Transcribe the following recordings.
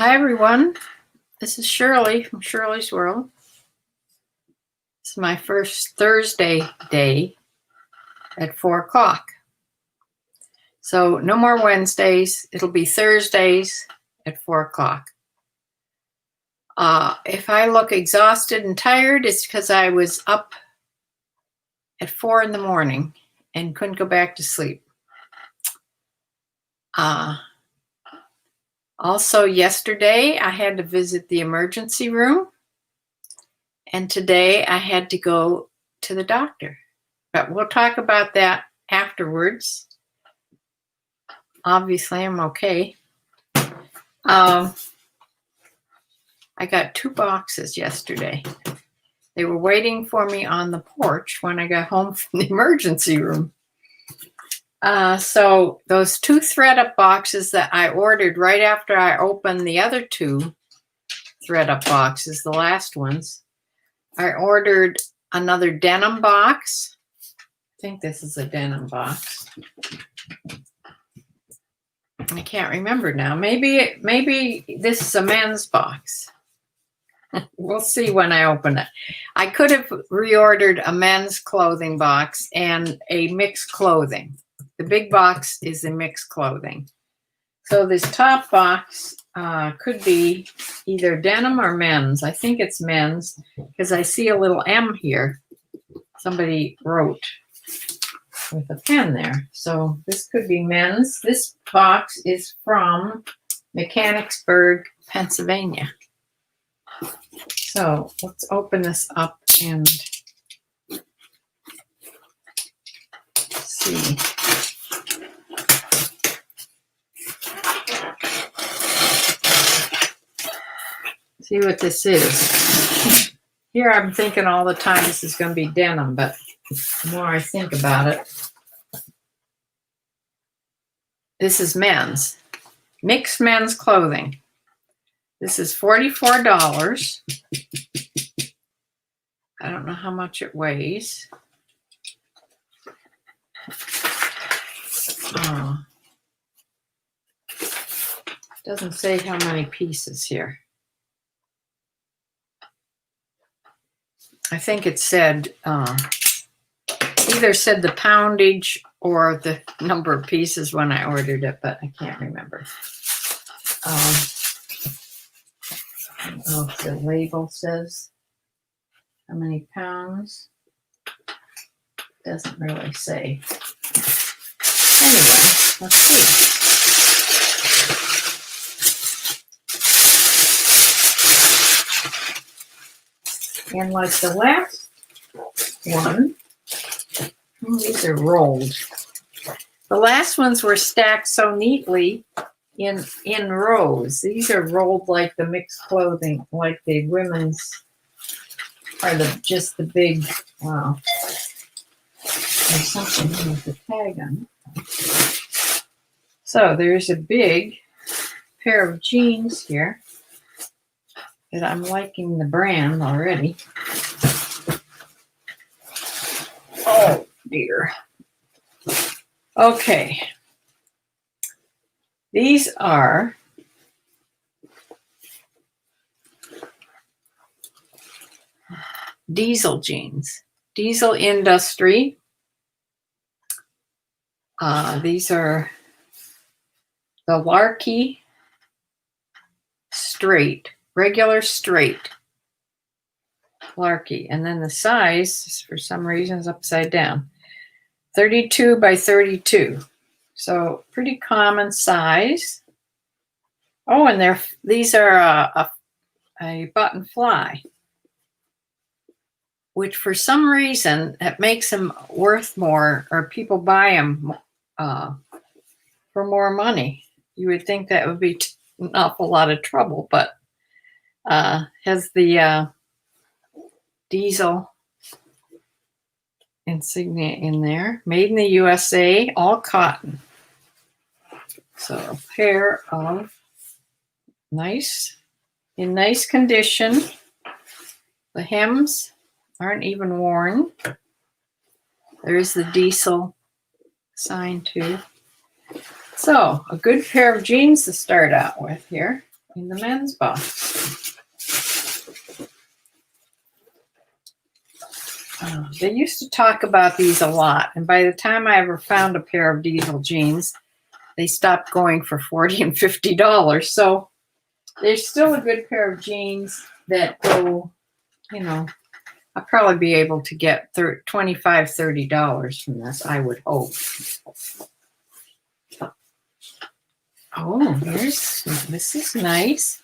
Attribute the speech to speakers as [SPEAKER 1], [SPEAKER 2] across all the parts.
[SPEAKER 1] Hi, everyone. This is Shirley from Shirley's World. It's my first Thursday day at 4 o'clock. So no more Wednesdays. It'll be Thursdays at 4 o'clock. If I look exhausted and tired, it's because I was up at 4 in the morning and couldn't go back to sleep. Also, yesterday I had to visit the emergency room, and today I had to go to the doctor. But we'll talk about that afterwards. Obviously, I'm okay. I got 2 boxes yesterday. They were waiting for me on the porch when I got home from the emergency room. So those 2 ThredUp boxes that I ordered right after I opened the other 2 ThredUp boxes, the last ones, I ordered another denim box. I think this is a denim box. I can't remember now. Maybe this is a men's box. We'll see when I open it. I could have reordered a men's clothing box and a mixed clothing. The big box is the mixed clothing. So this top box could be either denim or men's. I think it's men's because I see a little M here. Somebody wrote with a pen there. So this could be men's. This box is from Mechanicsburg, Pennsylvania. So let's open this up and see. See what this is. Here I'm thinking all the time this is going to be denim, but the more I think about it, this is men's. Mixed men's clothing. This is $44. I don't know how much it weighs. Doesn't say how many pieces here. I think it said, either said the poundage or the number of pieces when I ordered it, but I can't remember. I don't know if the label says how many pounds. Doesn't really say. Anyway, let's see. And like the last one, these are rolled. The last ones were stacked so neatly in rows. These are rolled like the mixed clothing, like the women's, or just the big, wow. There's something with the tag on it. So there's a big pair of jeans here. And I'm liking the brand already. Oh, dear. Okay. These are Diesel jeans. Diesel Industry. These are the Larky Straight. Regular straight Larky, and then the size for some reason is upside down. 32 by 32, so pretty common size. Oh, and these are a button fly, which for some reason that makes them worth more, or people buy them for more money. You would think that would be an awful lot of trouble, but has the Diesel insignia in there. Made in the USA, all cotton. So a pair of in nice condition. The hems aren't even worn. There's the Diesel sign too. So a good pair of jeans to start out with here. in the men's box. They used to talk about these a lot, and by the time I ever found a pair of diesel jeans, they stopped going for $40 and $50. So there's still a good pair of jeans that go, you know, I'll probably be able to get $25, $30 from this, I would hope. Oh, this is nice.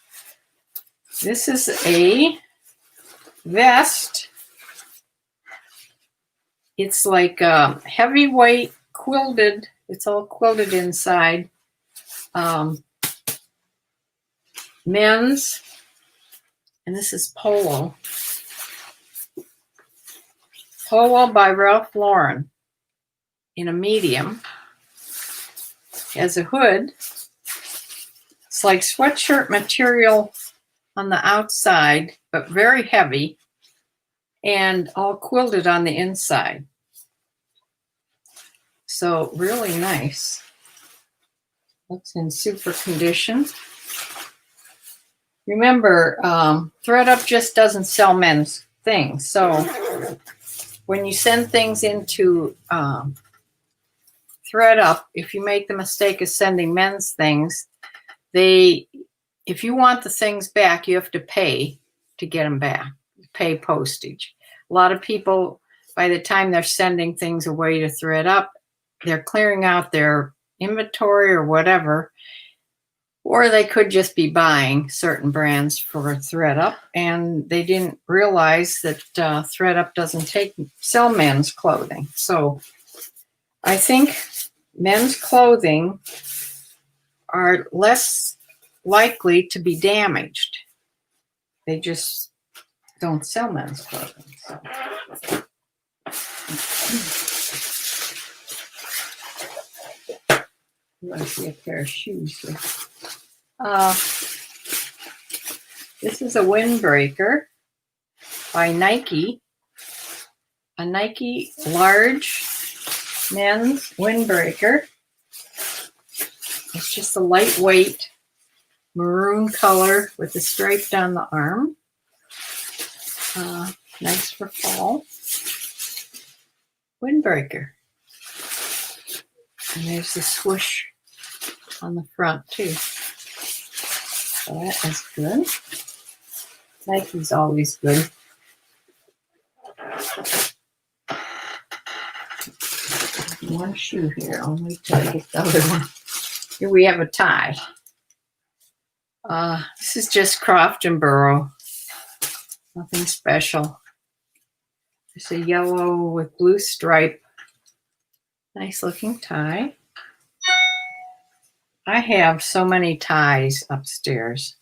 [SPEAKER 1] This is a vest. It's like a heavyweight quilted. It's all quilted inside. Men's. And this is Polo. Polo by Ralph Lauren in a medium. Has a hood. It's like sweatshirt material on the outside, but very heavy, and all quilted on the inside. So really nice. Looks in super condition. Remember, ThredUp just doesn't sell men's things. So when you send things into ThredUp, if you make the mistake of sending men's things, if you want the things back, you have to pay to get them back, pay postage. A lot of people, by the time they're sending things away to ThredUp, they're clearing out their inventory or whatever, or they could just be buying certain brands for ThredUp, and they didn't realize that ThredUp doesn't sell men's clothing. So I think men's clothing are less likely to be damaged. They just don't sell men's clothing. So. Let's see a pair of shoes here. This is a windbreaker by Nike. A Nike large men's windbreaker. It's just a lightweight maroon color with a stripe down the arm. Nice for fall. Windbreaker. And there's the swoosh on the front too. So that is good. Nike's always good. One shoe here. I'll wait till I get the other one. Here we have a tie. This is just Croft and Burrow. Nothing special. There's a yellow with blue stripe. Nice looking tie. I have so many ties upstairs.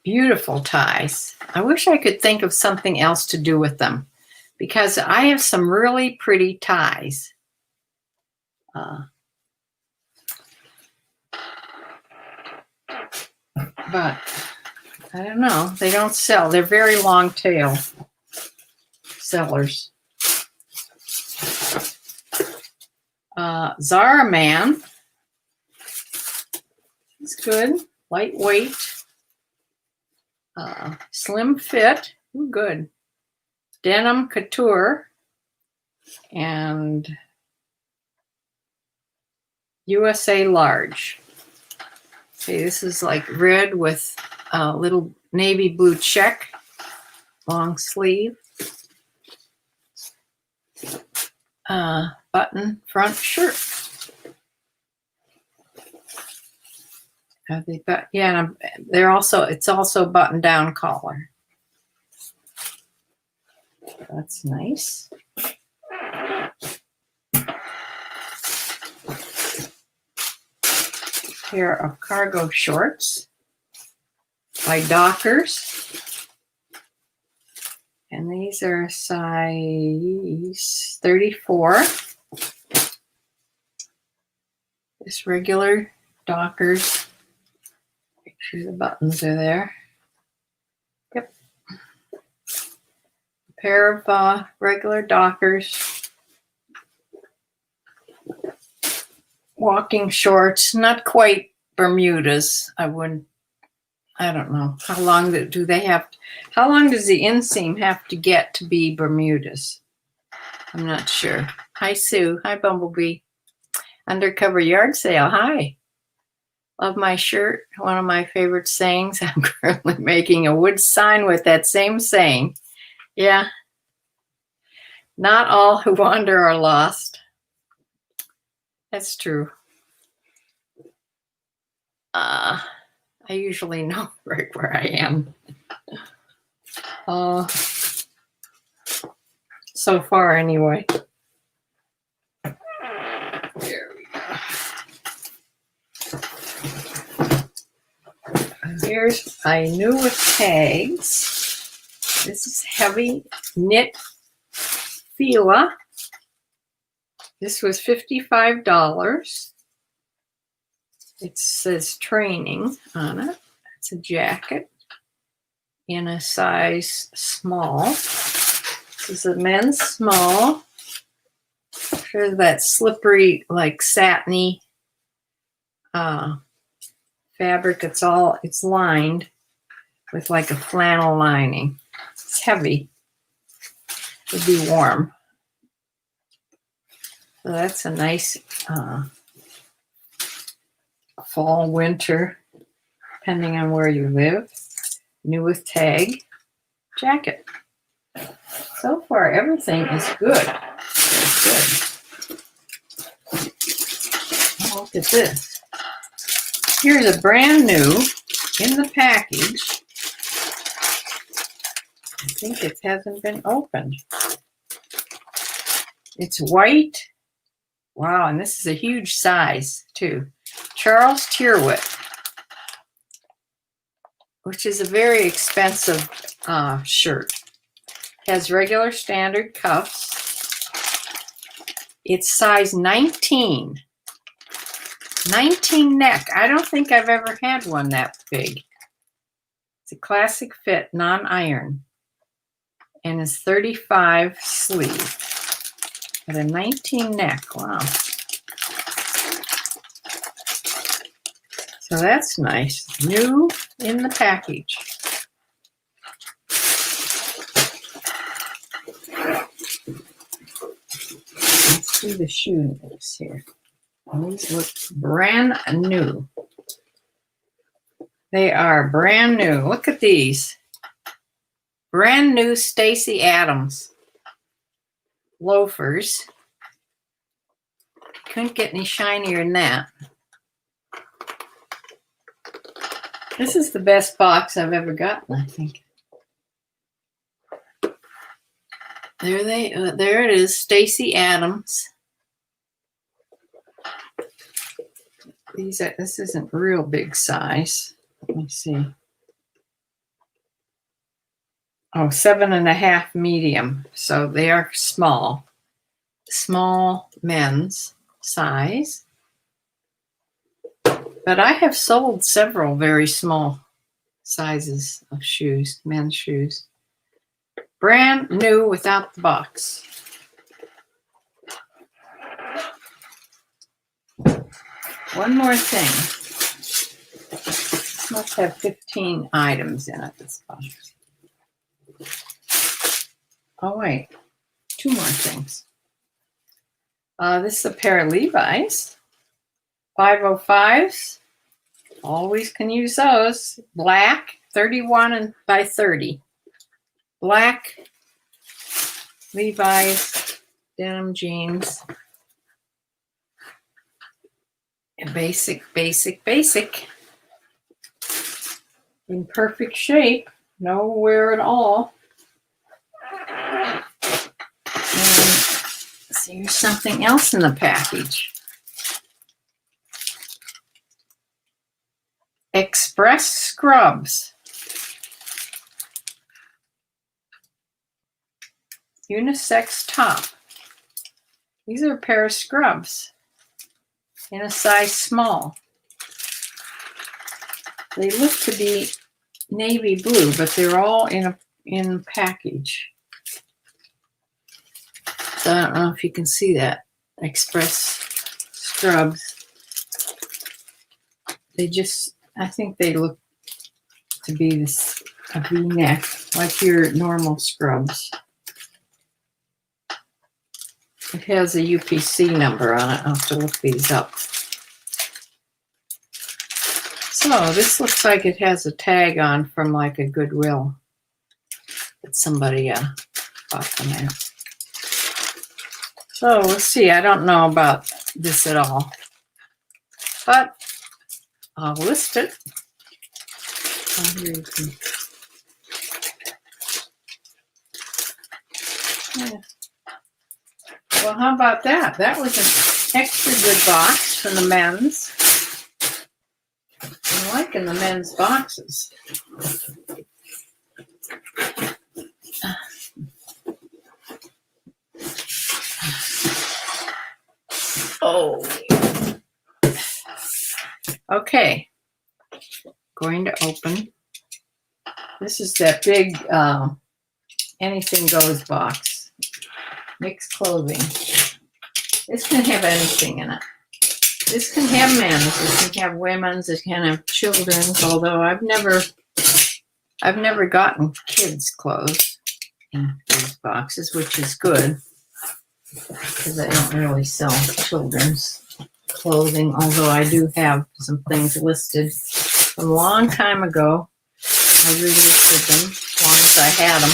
[SPEAKER 1] Beautiful ties. I wish I could think of something else to do with them, because I have some really pretty ties. But I don't know. They don't sell. They're very long tail sellers. Zara Man. It's good. Lightweight. Slim fit. Ooh, good. Denim Couture. And USA Large. Okay, this is like red with a little navy blue check. Long sleeve. Button front shirt. Yeah, it's also button down collar. That's nice. Pair of cargo shorts by Dockers. And these are size 34. This regular Dockers. Make sure the buttons are there. Yep. A pair of regular Dockers. Walking shorts, not quite Bermudas. I don't know. How long do they have? How long does the inseam have to get to be Bermudas? I'm not sure. Hi, Sue. Hi, Bumblebee. Undercover yard sale. Hi. Love my shirt. One of my favorite sayings. I'm currently making a wood sign with that same saying. Yeah. Not all who wander are lost. That's true. I usually know right where I am. So far, anyway. There we go. Here's I Knew with tags. This is heavy knit Fila. This was $55. It says training on it. It's a jacket in a size small. This is a men's small. There's that slippery, like satiny fabric. It's lined with like a flannel lining. It's heavy. It'd be warm. So that's a nice fall, winter, depending on where you live. New with tag jacket. So far, everything is good. Very good. Oh, look at this. Here's a brand new in the package. I think it hasn't been opened. It's white. Wow, and this is a huge size, too. Charles Tyrwhitt, which is a very expensive shirt. Has regular standard cuffs. It's size 19. 19 neck. I don't think I've ever had one that big. It's a classic fit, non-iron. And it's 35 sleeve. At a 19 neck. Wow. So that's nice. New in the package. Let's see the shoe names here. These look brand new. They are brand new. Look at these. Brand new Stacy Adams loafers. Couldn't get any shinier than that. This is the best box I've ever gotten, I think. There it is, Stacy Adams. This isn't real big size. Let me see. Oh, 7.5 medium. So they are small. Small men's size. But I have sold several very small sizes of shoes, men's shoes. Brand new without the box. One more thing. This must have 15 items in it, this box. Oh, wait. 2 more things. This is a pair of Levi's. 505s. Always can use those. Black, 31 by 30. Black Levi's denim jeans. Basic. In perfect shape. No wear at all. And see, here's something else in the package. Express scrubs. Unisex top. These are a pair of scrubs in a size small. They look to be navy blue, but they're all in package. So I don't know if you can see that. Express scrubs. I think they look to be this a V-neck, like your normal scrubs. It has a UPC number on it. I'll have to look these up. So this looks like it has a tag on from like a Goodwill that somebody bought them at. So let's see. I don't know about this at all, but I'll list it. Oh, here you can. Yeah. Well, how about that? That was an extra good box from the men's. I'm liking the men's boxes. Oh. Okay. Going to open. This is that big anything goes box. Mixed clothing. This can have anything in it. This can have men's, this can have women's, it can have children's, although I've never gotten kids' clothes in these boxes, which is good because I don't really sell children's clothing, although I do have some things listed from a long time ago. I relisted them as long as I had them.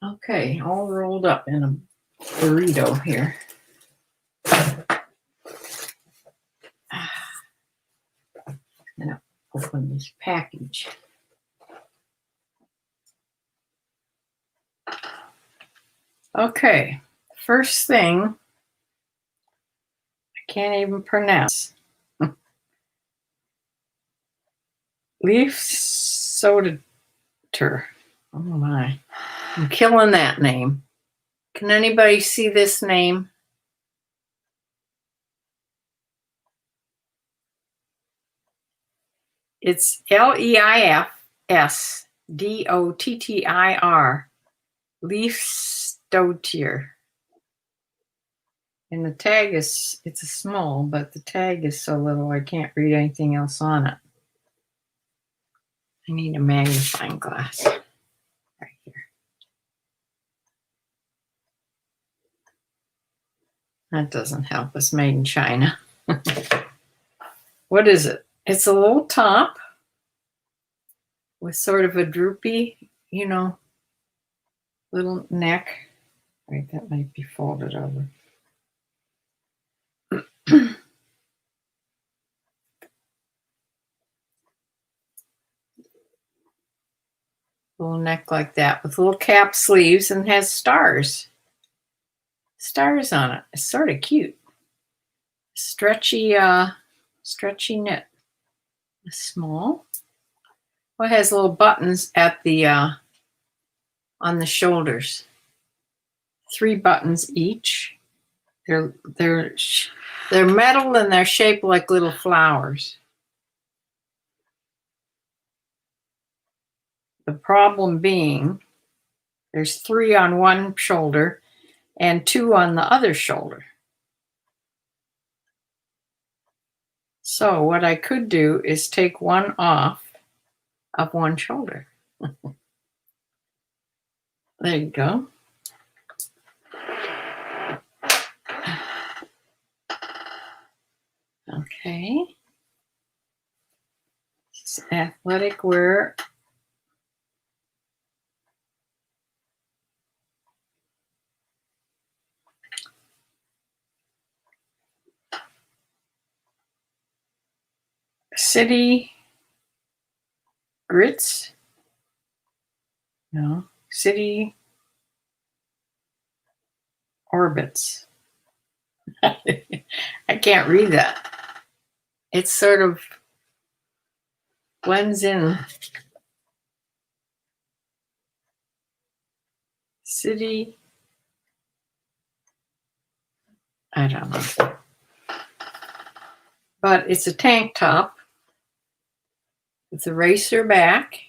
[SPEAKER 1] Okay, all rolled up in a burrito here. I'm gonna open this package. Okay, first thing, I can't even pronounce. Leaf soda. Oh my. I'm killing that name. Can anybody see this name? It's Leifsdottir. Leifsdottir. And the tag is, it's a small, but the tag is so little I can't read anything else on it. I need a magnifying glass. Right here. That doesn't help. It's made in China. What is it? It's a little top with sort of a droopy, little neck. Right, that might be folded over. Little neck like that with little cap sleeves and has stars. Stars on it. It's sort of cute. Stretchy knit. Small. Well, it has little buttons at the on the shoulders. 3 buttons each. They're metal and they're shaped like little flowers. The problem being there's 3 on one shoulder and 2 on the other shoulder. So what I could do is take one off of one shoulder. There you go. Okay. It's athletic wear. City grits. No. City orbits. I can't read that. It sort of blends in. City. I don't know. But it's a tank top with a racer back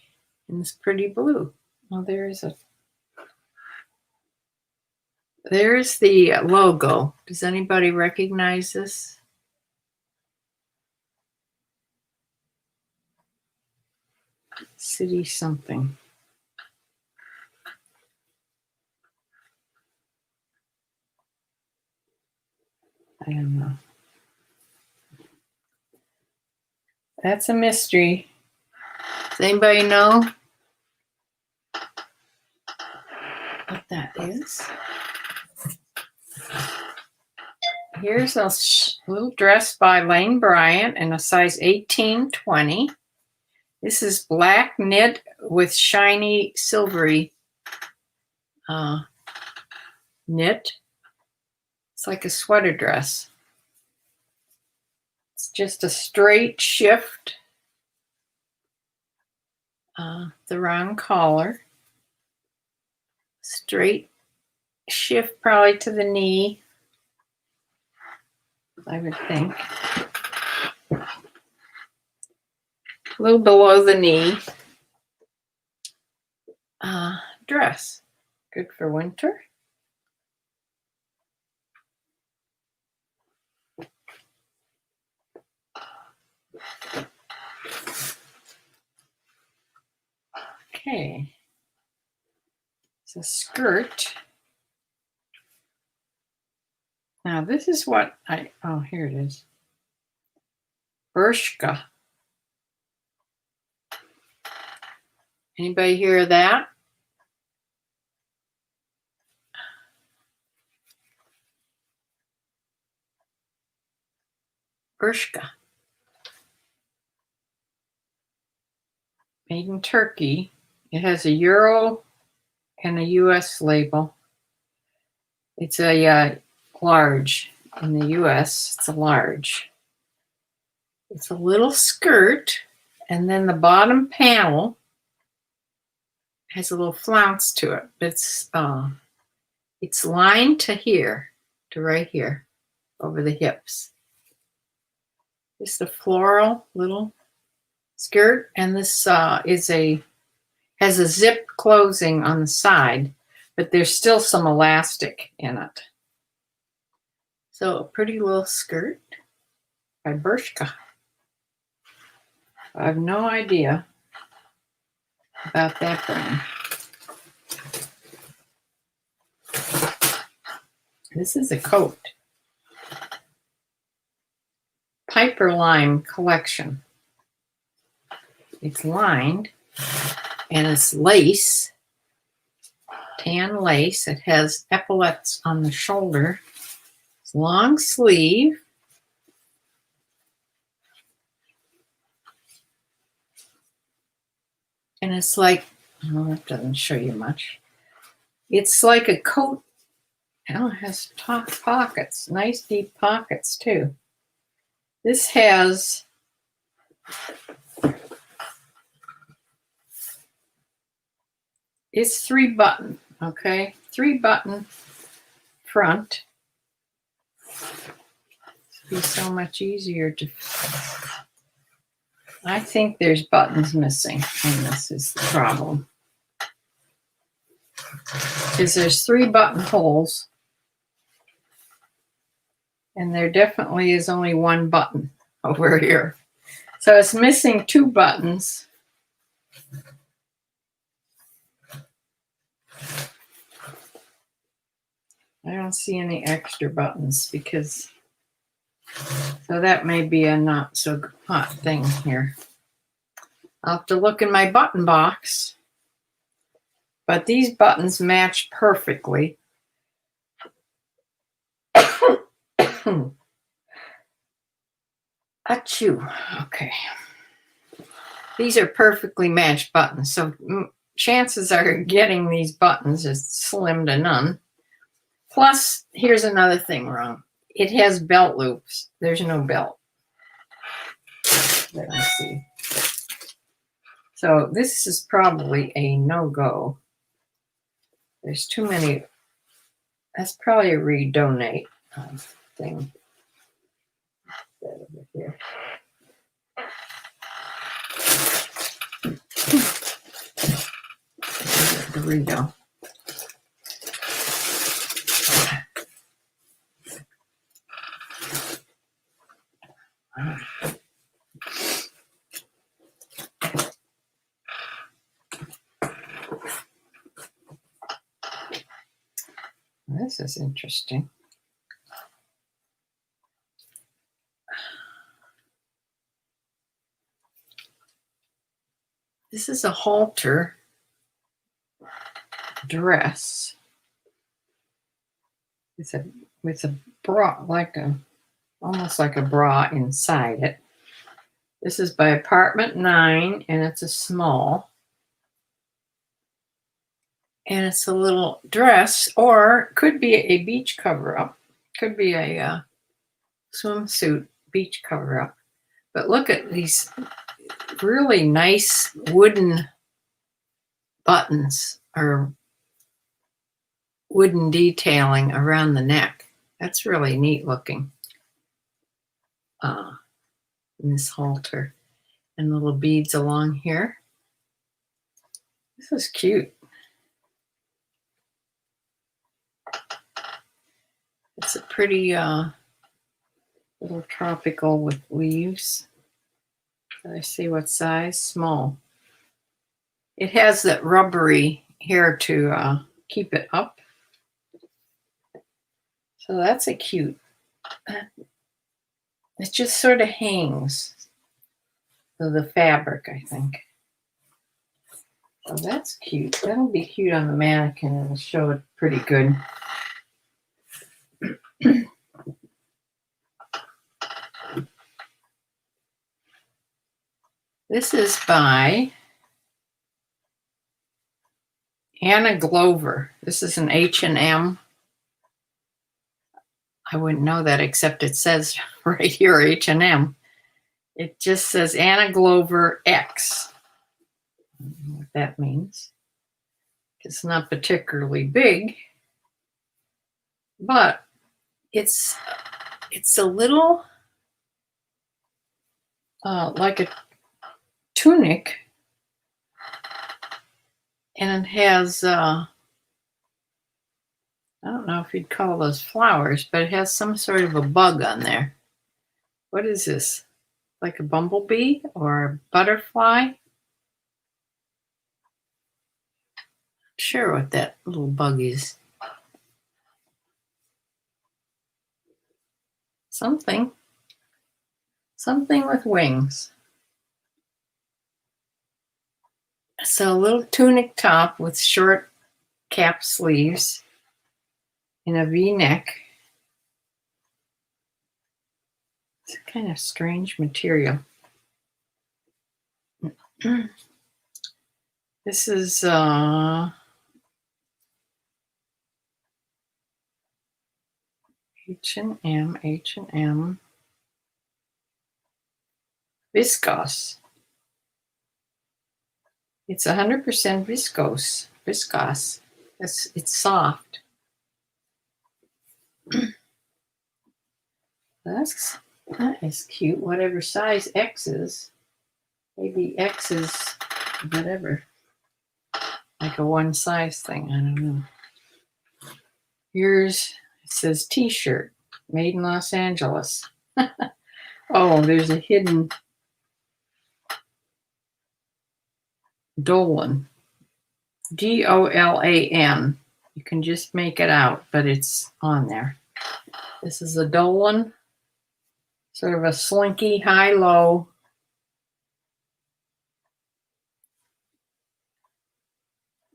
[SPEAKER 1] and it's pretty blue. Oh, there is a There's the logo. Does anybody recognize this? City something. I don't know. That's a mystery. Does anybody know what that is? Here's a little dress by Lane Bryant in a size 18-20. This is black knit with shiny silvery knit. It's like a sweater dress. It's just a straight shift. The round collar. Straight shift probably to the knee, I would think. A little below the knee. Dress. Good for winter. Okay. It's a skirt. Now this is what here it is. Bershka. Anybody hear that? Bershka. Made in Turkey. It has a Euro and a US label. It's a large. In the US, it's a large. It's a little skirt, and then the bottom panel has a little flounce to it. It's lined to here, to right here, over the hips. Just a floral little skirt, and this has a zip closing on the side, but there's still some elastic in it. So a pretty little skirt by Bershka. I have no idea about that brand. This is a coat. Piper Lime collection. It's lined and it's lace, tan lace. It has epaulettes on the shoulder. It's long sleeve. And it's like, oh, that doesn't show you much. It's like a coat. Oh, it has pockets, nice deep pockets too. This has it's 3-button, okay? 3-button front. It'd be so much easier to. I think there's buttons missing, and this is the problem. Because there's 3 buttonholes, and there definitely is only 1 button over here. So it's missing 2 buttons. I don't see any extra buttons because, so that may be a not so hot thing here. I'll have to look in my button box, but these buttons match perfectly. Achoo. Okay. These are perfectly matched buttons, so chances are getting these buttons is slim to none. Plus, here's another thing wrong. It has belt loops. There's no belt that I see. So this is probably a no-go. There's too many. That's probably a redonate thing. That over here. The redo. This is interesting. This is a halter dress. It's with a bra, almost like a bra inside it. This is by Apartment 9, and it's a small. And it's a little dress, or could be a beach cover-up. Could be a swimsuit beach cover-up. But look at these really nice wooden buttons or wooden detailing around the neck. That's really neat looking. In this halter. And little beads along here. This is cute. It's a pretty little tropical with leaves. Let's see what size. Small. It has that rubbery hair to keep it up. So that's a cute. It just sort of hangs. So the fabric, I think. So that's cute. That'll be cute on the mannequin. It'll show it pretty good. This is by Anna Glover. This is an H&M. I wouldn't know that except it says right here H&M. It just says Anna Glover X. I don't know what that means. It's not particularly big, but it's a little like a tunic, and it has I don't know if you'd call those flowers, but it has some sort of a bug on there. What is this? Like a bumblebee or a butterfly? Not sure what that little bug is. Something with wings. So a little tunic top with short cap sleeves in a V-neck. It's a kind of strange material. This is H&M viscose. It's 100% viscose. It's soft. That is cute. Whatever size X is. Maybe X is whatever. Like a one size thing. I don't know. Here's, it says t-shirt. Made in Los Angeles. Oh, there's a hidden Dolan. Dolan. You can just make it out, but it's on there. This is a Dolan. Sort of a slinky, high-low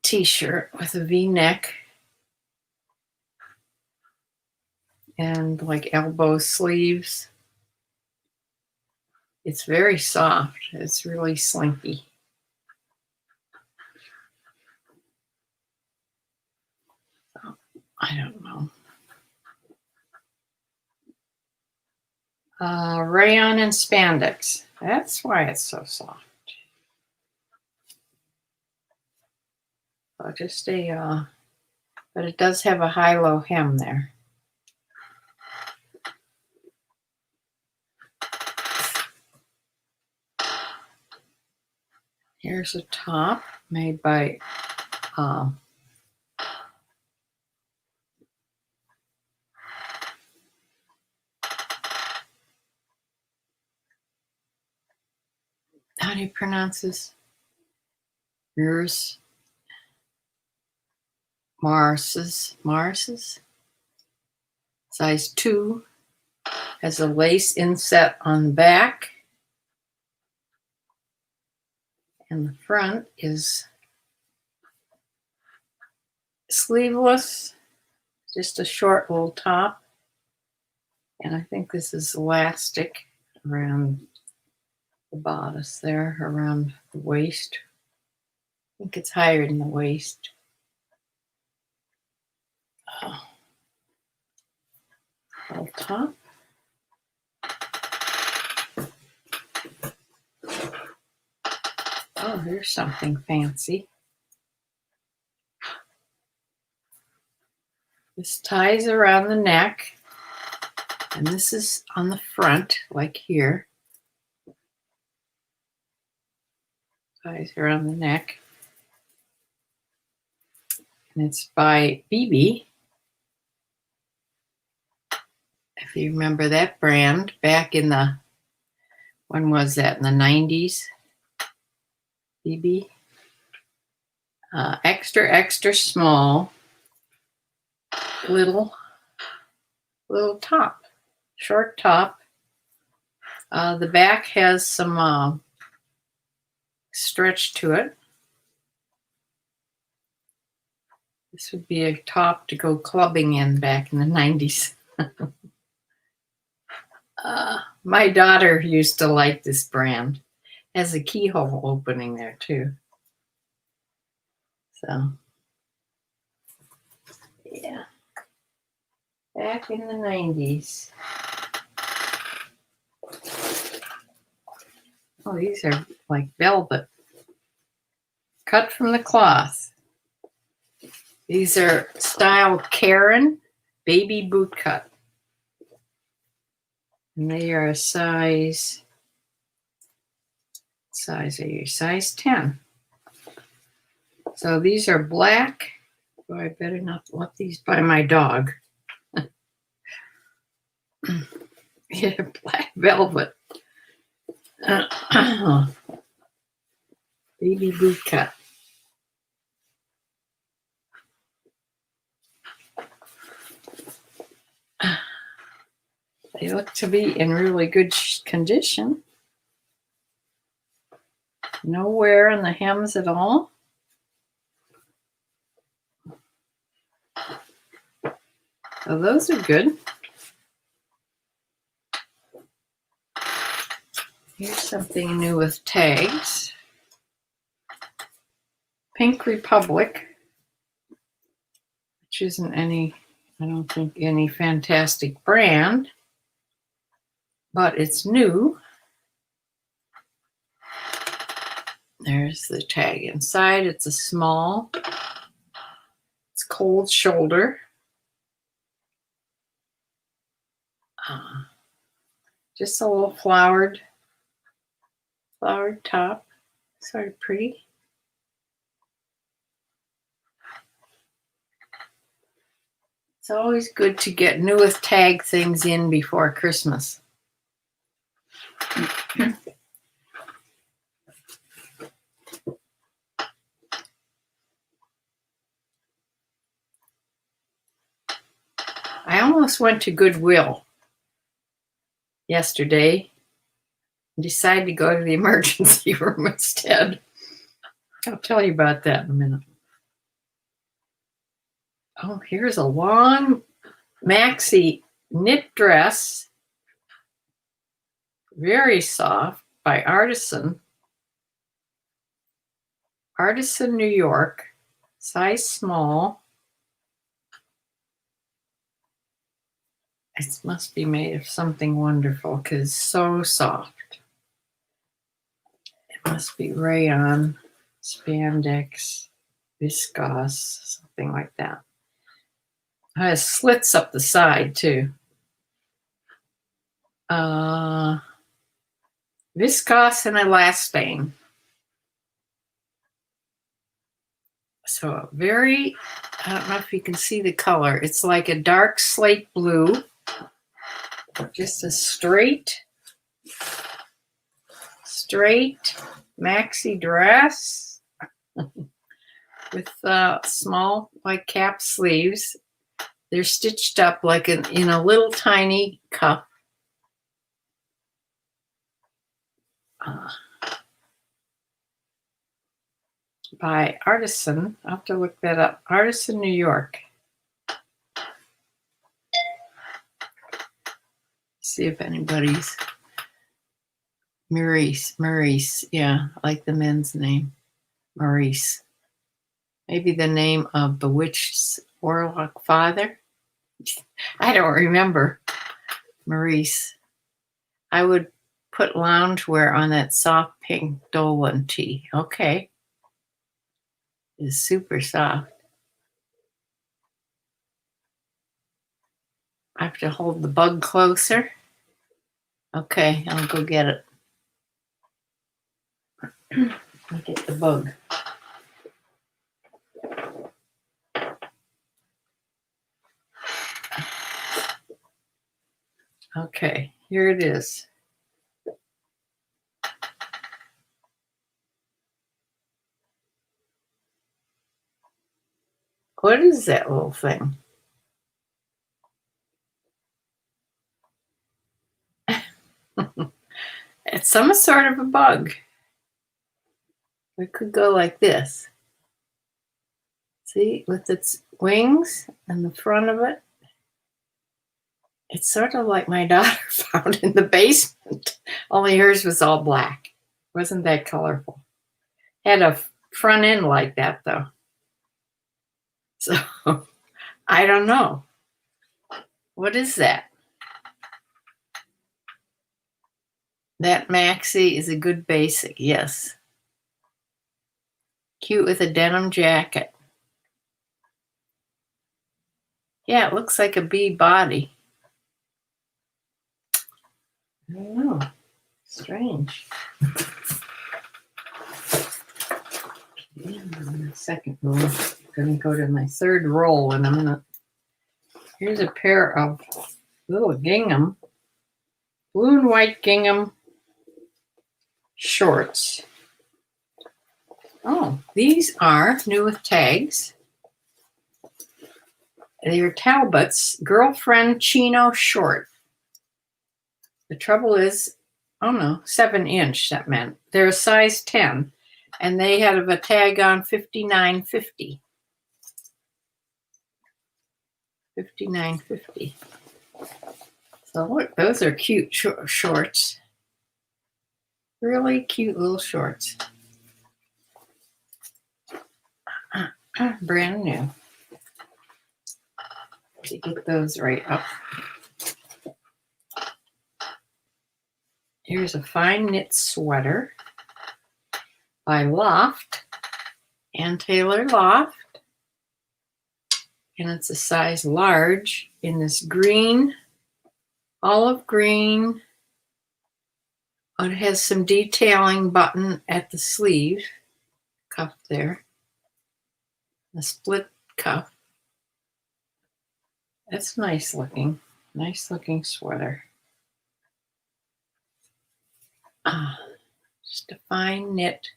[SPEAKER 1] t-shirt with a V-neck and like elbow sleeves. It's very soft. It's really slinky. So, I don't know. Rayon and spandex. That's why it's so soft. So just a, but it does have a high-low hem there. Here's a top made by how do you pronounce this? Yours? Mars's? Size 2. Has a lace inset on the back. And the front is sleeveless, just a short little top. And I think this is elastic around the bodice there, around the waist. I think it's higher than the waist. Little top. Oh, here's something fancy. This ties around the neck, and this is on the front, like here. Ties around the neck. And it's by BB. If you remember that brand, back in the, when was that, in the 90s? BB. Extra, extra small, little top, short top. The back has some stretch to it. This would be a top to go clubbing in back in the 90s. My daughter used to like this brand. It has a keyhole opening there too. So, yeah. Back in the 90s. Oh, these are like velvet. Cut from the cloth. These are style Karen baby boot cut. And they are a size are you? Size 10. So these are black. Oh, I better not let these by my dog. Yeah, black velvet. Baby boot cut. They look to be in really good condition. No wear on the hems at all. So those are good. Here's something new with tags. Pink Republic, which isn't any, I don't think any fantastic brand, but it's new. There's the tag inside. It's a small. It's cold shoulder. Just a little flowered top. Sort of pretty. It's always good to get new with tag things in before Christmas. I almost went to Goodwill yesterday and decided to go to the emergency room instead. I'll tell you about that in a minute. Oh, here's a long maxi knit dress. Very soft by Artisan. Artisan, New York. Size small. It must be made of something wonderful because it's so soft. It must be rayon, spandex, viscose, something like that. It has slits up the side too. Viscose and elastane. So very, I don't know if you can see the color. It's like a dark slate blue. Just a straight maxi dress with small like cap sleeves. They're stitched up like in a little tiny cup. By Artisan. I'll have to look that up. Artisan, New York. See if anybody's Maurice. Yeah, like the men's name. Maurice. Maybe the name of Bewitched Warlock father. I don't remember. Maurice. I would put loungewear on that soft pink Dolan tee. Okay. It's super soft. I have to hold the bug closer. Okay, I'll go get it. Look at the bug. Okay, here it is. What is that little thing? It's some sort of a bug. It could go like this. See, with its wings and the front of it. It's sort of like my daughter found in the basement, only hers was all black. Wasn't that colorful? Had a front end like that, though. So, I don't know. What is that? That maxi is a good basic, yes. Cute with a denim jacket. Yeah, it looks like a bee body. I don't know. Strange. Okay, I'm the second roll. I'm going to go to my third roll, and I'm going to... Here's a pair of little gingham, blue and white gingham shorts. Oh, these are new with tags. They're Talbot's Girlfriend Chino Short. The trouble is, oh no, 7-inch that meant. They're a size 10, and they have a tag on $59.50. $59.50. So look, those are cute shorts. Really cute little shorts. Brand new. To get those right up. Here's a fine knit sweater by Loft and Taylor Loft. And it's a size large in this green, olive green. It has some detailing button at the sleeve, cuff there. A split cuff. That's nice looking sweater. Just a fine knit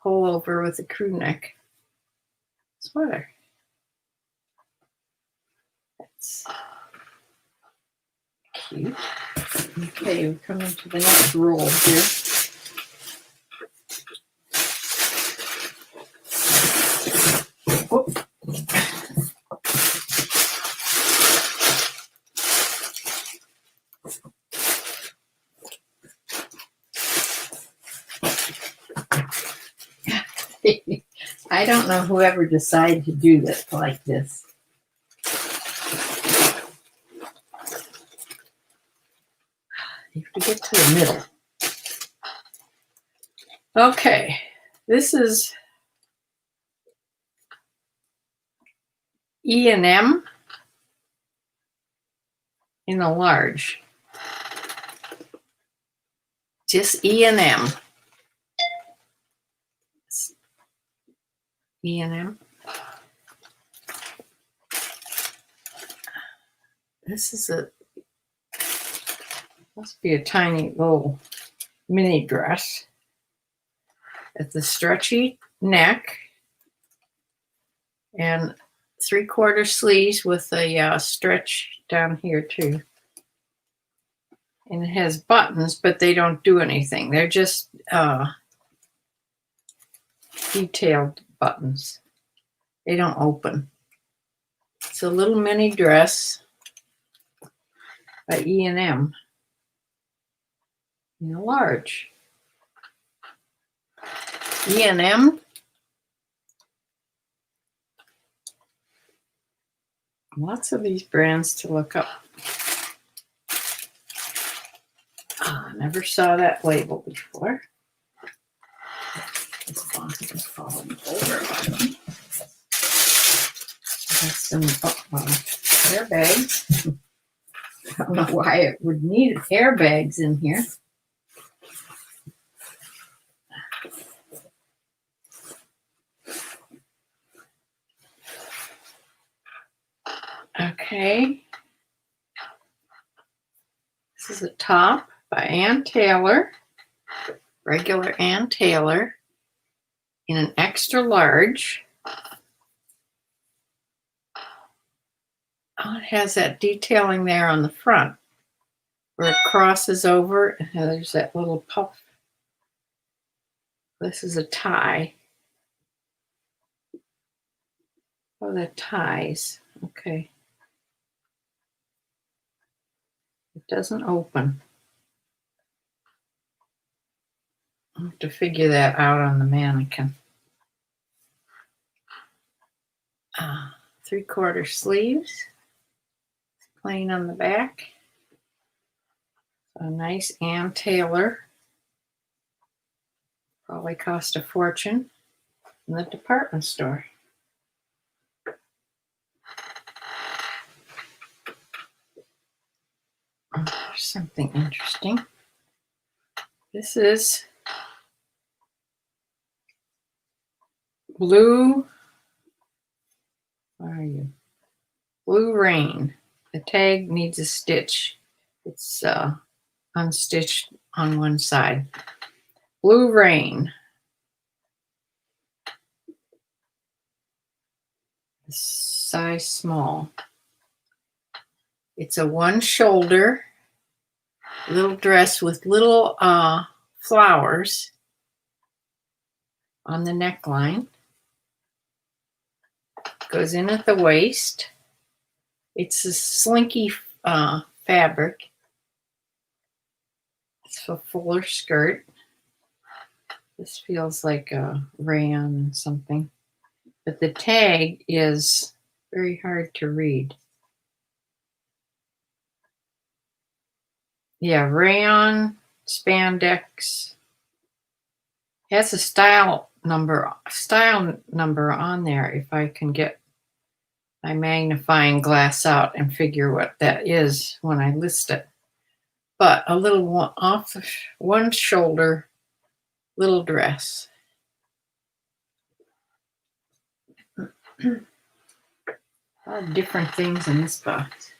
[SPEAKER 1] pullover with a crew neck sweater. That's cute. Okay, we're coming to the next roll here. Whoop. I don't know whoever decided to do this like this. You have to get to the middle. Okay, this is E&M in a large. Just E&M. E&M. This is must be a tiny little mini dress. It's a stretchy neck and 3/4 sleeves with a stretch down here too. And it has buttons, but they don't do anything. They're just detailed buttons. They don't open. It's a little mini dress by E&M in a large. E&M, lots of these brands to look up. I never saw that label before. This box is falling over on me. That's some airbags. I don't know why it would need airbags in here. Okay. This is a top by Ann Taylor, regular Ann Taylor, in an extra large. Oh, it has that detailing there on the front where it crosses over and there's that little puff. This is a tie. Oh, that ties. Okay. It doesn't open. I'll have to figure that out on the mannequin. 3/4 sleeves. Plain on the back. A nice Ann Taylor. Probably cost a fortune in the department store. There's something interesting. This is Blue. Where are you? Blue Rain. The tag needs a stitch. It's unstitched on one side. Blue Rain. Size small. It's a one shoulder little dress with little flowers on the neckline. Goes in at the waist. It's a slinky fabric. It's a fuller skirt. This feels like a rayon or something. But the tag is very hard to read. Yeah, rayon, spandex. Has a style number on there if I can get my magnifying glass out and figure what that is when I list it. But a little off the one shoulder little dress. A lot of different things in this box.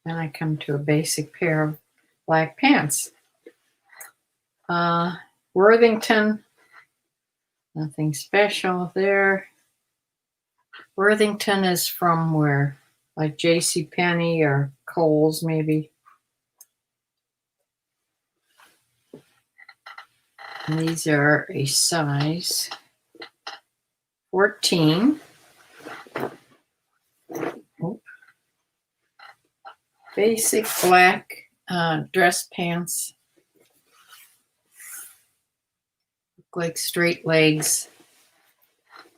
[SPEAKER 1] Then I come to a basic pair of black pants. Worthington, nothing special there. Worthington is from where? Like JCPenney or Kohl's maybe. And these are a size 14. Basic black dress pants. Look like straight legs.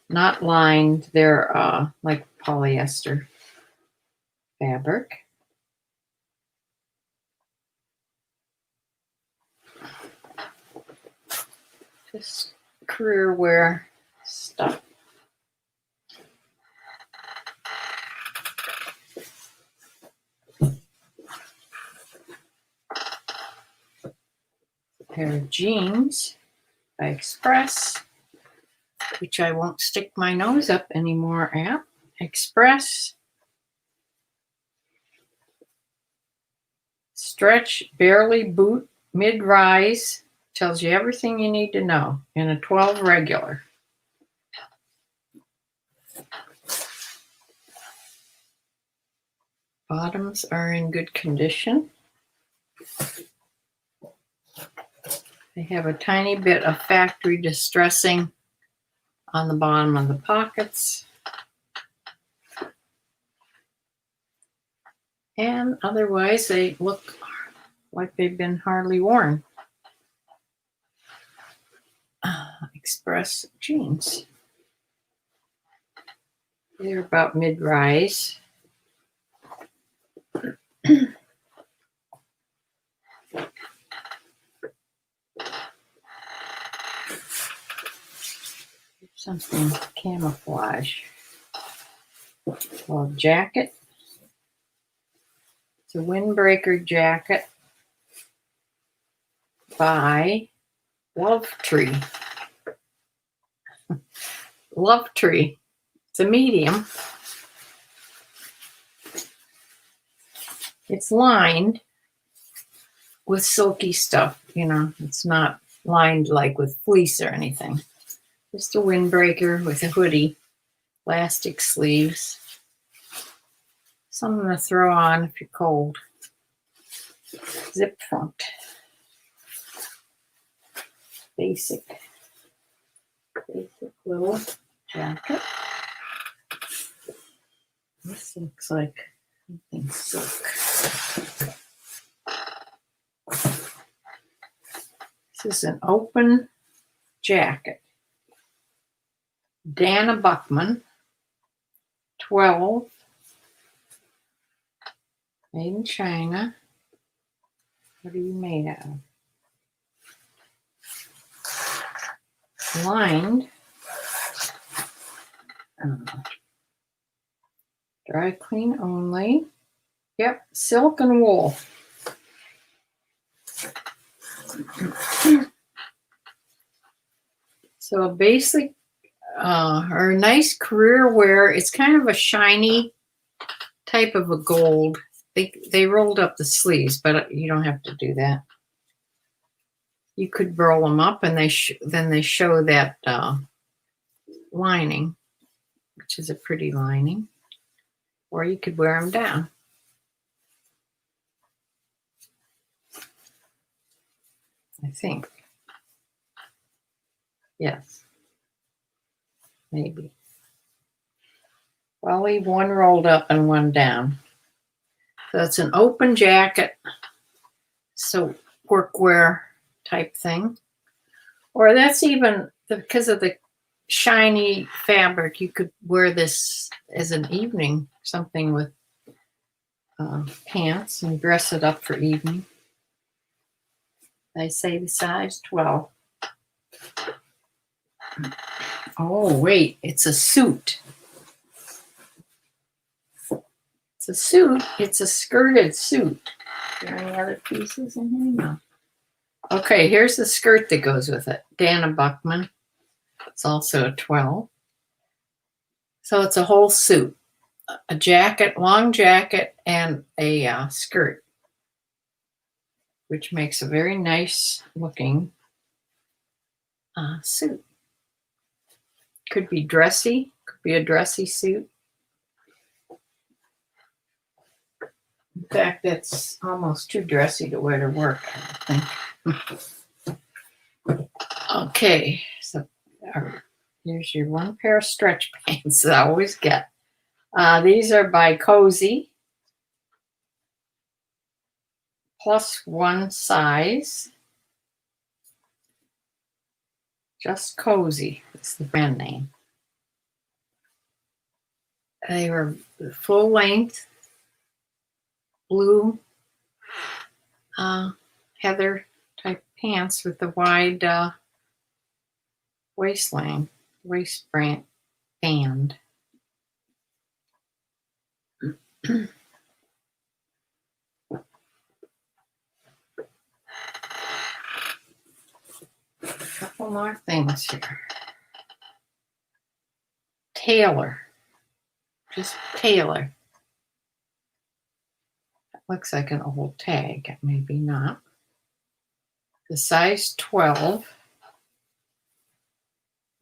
[SPEAKER 1] Not lined. They're like polyester fabric. Just career wear stuff. A pair of jeans by Express, which I won't stick my nose up anymore at. Express. Stretch, barely boot, mid-rise. Tells you everything you need to know in a 12 regular. Bottoms are in good condition. They have a tiny bit of factory distressing on the bottom of the pockets. And otherwise, they look like they've been hardly worn. Express jeans. They're about mid-rise. Something camouflage. Well, jacket. It's a windbreaker jacket by Love Tree. Love Tree. It's a medium. It's lined with silky stuff, you know. It's not lined like with fleece or anything. Just a windbreaker with a hoodie, elastic sleeves. Something to throw on if you're cold. Zip front. Basic little jacket. This looks like something silk. This is an open jacket. Dana Buckman, 12, made in China. What are you made out of? Lined. Dry clean only. Yep, silk and wool. So a basic or a nice career wear. It's kind of a shiny type of a gold. They rolled up the sleeves, but you don't have to do that. You could roll them up, and then they show that lining, which is a pretty lining, or you could wear them down. I think. Yes. Maybe. Well, I'll leave one rolled up and one down. So it's an open jacket, so workwear type thing. Or that's even, because of the shiny fabric, you could wear this as an evening, something with pants, and dress it up for evening. They say the size 12. Oh, wait, it's a suit. It's a suit. It's a skirted suit. Are there any other pieces in here? No. Okay, here's the skirt that goes with it. Dana Buckman. It's also a 12. So it's a whole suit. A jacket, long jacket, and a skirt, which makes a very nice looking suit. Could be dressy, could be a dressy suit. In fact, it's almost too dressy to wear to work, I think. Okay, so here's your one pair of stretch pants that I always get. These are by Cozy. +1 size. Just Cozy. It's the brand name. They were full length, blue, heather type pants with the wide waistband. Couple more things here. Tailor. Just Tailor. That looks like an old tag. Maybe not. The size 12.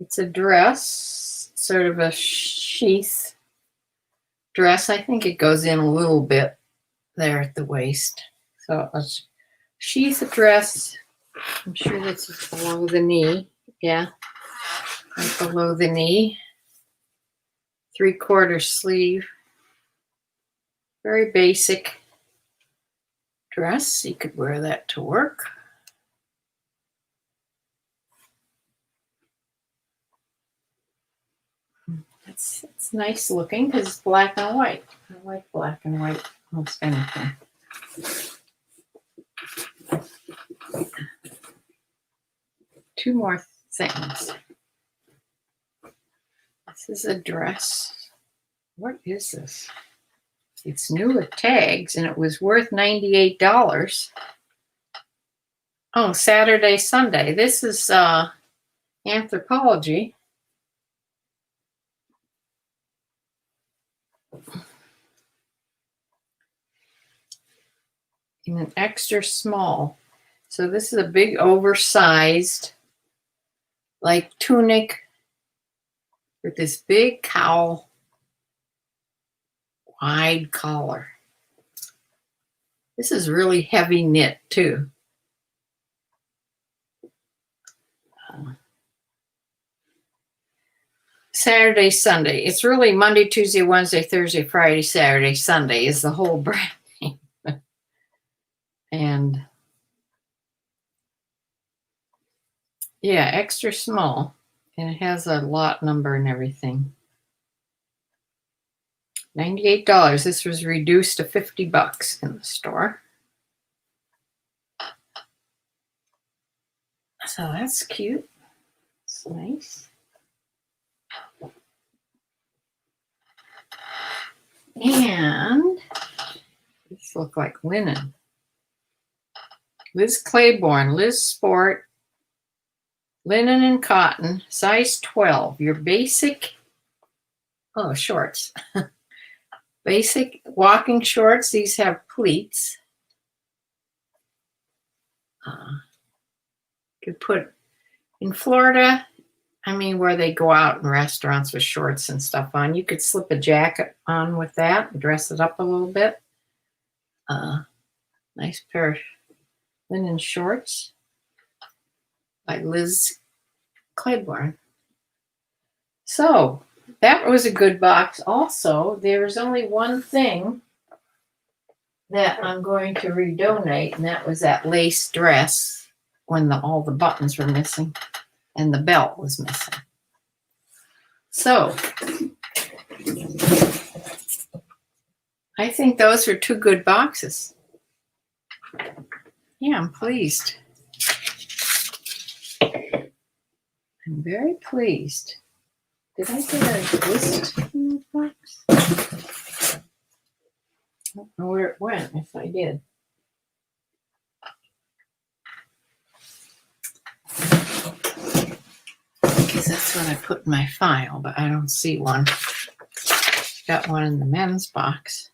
[SPEAKER 1] It's a dress, sort of a sheath dress. I think it goes in a little bit there at the waist. So a sheath dress. I'm sure this is below the knee. Yeah, right below the knee. 3/4 sleeve. Very basic dress. You could wear that to work. It's nice looking because it's black and white. I like black and white most anything. Two more things. This is a dress. What is this? It's new with tags and it was worth $98. Oh, Saturday, Sunday. This is Anthropologie. In an extra small. So this is a big oversized like tunic with this big cowl, wide collar. This is really heavy knit too. Saturday, Sunday. It's really Monday, Tuesday, Wednesday, Thursday, Friday, Saturday, Sunday is the whole brand name. And yeah, extra small. And it has a lot number and everything. $98. This was reduced to $50 in the store. So that's cute. It's nice. And these look like linen. Liz Claiborne, Liz Sport, linen and cotton, size 12. Your basic, shorts. Basic walking shorts. These have pleats. Could put in Florida, where they go out in restaurants with shorts and stuff on, you could slip a jacket on with that and dress it up a little bit. Nice pair of linen shorts by Liz Claiborne. So that was a good box. Also, there's only one thing that I'm going to redonate, and that was that lace dress when all the buttons were missing and the belt was missing. So I think those are two good boxes. Yeah, I'm pleased. I'm very pleased. Did I get a list in the box? I don't know where it went, if I did. Because that's what I put in my file, but I don't see one. Got one in the men's box.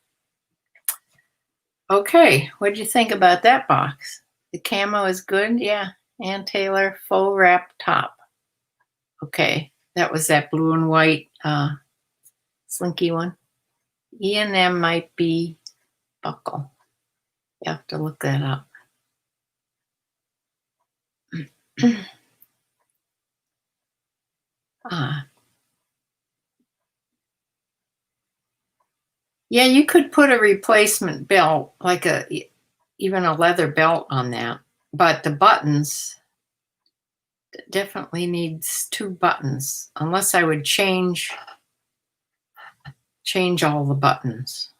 [SPEAKER 1] Okay, what did you think about that box? The camo is good, yeah. Ann Taylor faux wrap top. Okay, that was that blue and white slinky one. E&M might be buckle. You have to look that up. Yeah, you could put a replacement belt, like even a leather belt on that. But the buttons definitely needs 2 buttons, unless I would change all the buttons.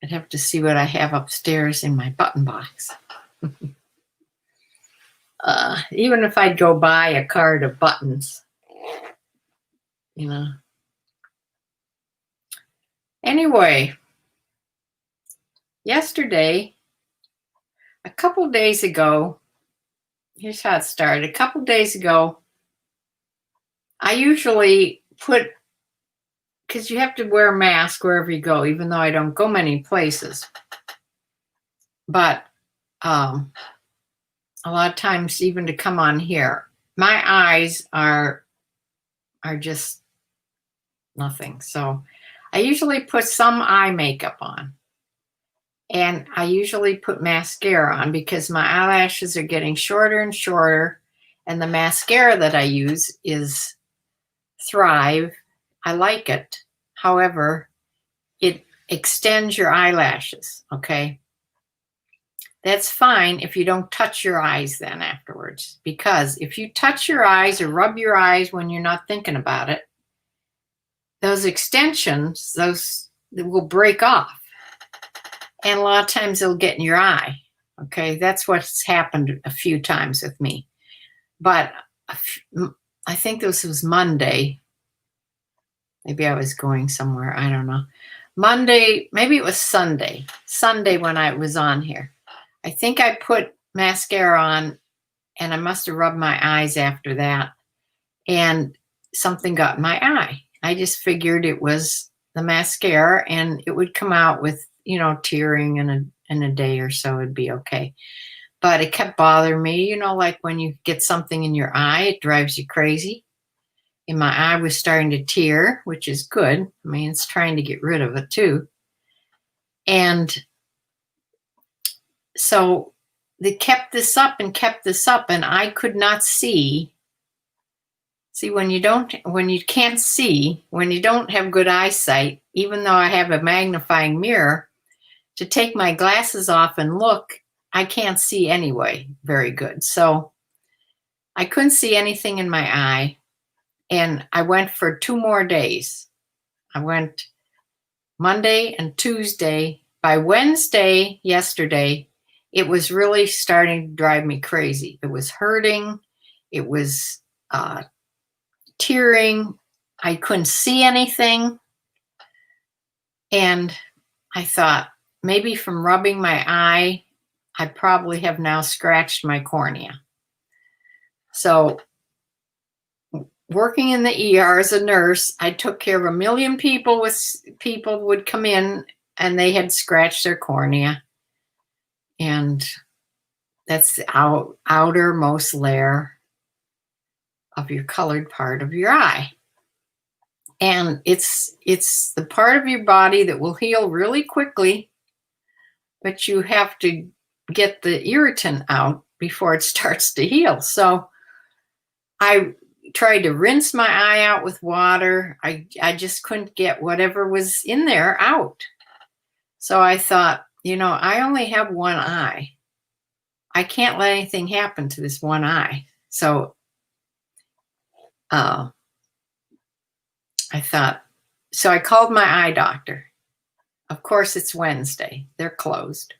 [SPEAKER 1] I'd have to see what I have upstairs in my button box. Even if I'd go buy a card of buttons, Anyway, yesterday, a couple days ago, here's how it started. A couple days ago, I usually because you have to wear a mask wherever you go, even though I don't go many places. But a lot of times, even to come on here, my eyes are just nothing. So I usually put some eye makeup on. And I usually put mascara on because my eyelashes are getting shorter and shorter. And the mascara that I use is Thrive. I like it. However, it extends your eyelashes, okay? That's fine if you don't touch your eyes then afterwards. Because if you touch your eyes or rub your eyes when you're not thinking about it, those extensions, those will break off. And a lot of times they'll get in your eye. Okay, that's what's happened a few times with me. But I think this was Monday. Maybe I was going somewhere. I don't know. Monday, maybe it was Sunday. Sunday when I was on here. I think I put mascara on and I must have rubbed my eyes after that. And something got in my eye. I just figured it was the mascara and it would come out with, you know, tearing in a day or so, it'd be okay. But it kept bothering me, you know, like when you get something in your eye, it drives you crazy. And my eye was starting to tear, which is good. I mean, it's trying to get rid of it too. And so they kept this up, and I could not see. See, when you can't see, when you don't have good eyesight, even though I have a magnifying mirror, to take my glasses off and look, I can't see anyway very good. So I couldn't see anything in my eye. And I went for 2 more days. I went Monday and Tuesday. By Wednesday, yesterday, it was really starting to drive me crazy. It was hurting. It was tearing. I couldn't see anything. And I thought, maybe from rubbing my eye, I probably have now scratched my cornea. So working in the ER as a nurse, I took care of 1 million people. People would come in and they had scratched their cornea. And that's the outermost layer of your colored part of your eye. And it's the part of your body that will heal really quickly, but you have to get the irritant out before it starts to heal. So I tried to rinse my eye out with water. I just couldn't get whatever was in there out. So I thought, you know, I only have one eye. I can't let anything happen to this one eye. So I thought, so I called my eye doctor. Of course, it's Wednesday. They're closed.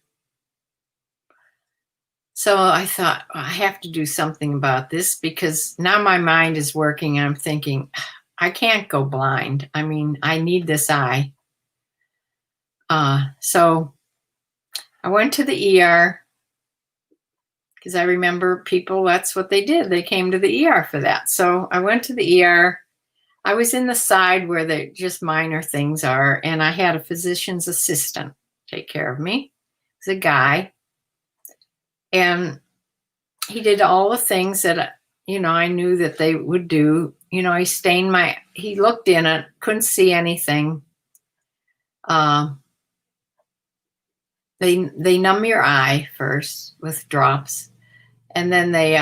[SPEAKER 1] So I thought, I have to do something about this because now my mind is working and I'm thinking, I can't go blind. I mean, I need this eye. So I went to the ER because I remember people, that's what they did. They came to the ER for that. So I went to the ER. I was in the side where the just minor things are, and I had a physician's assistant take care of me. It's a guy. And he did all the things that, you know, I knew that they would do. You know, he looked in it, couldn't see anything. They numb your eye first with drops. And then they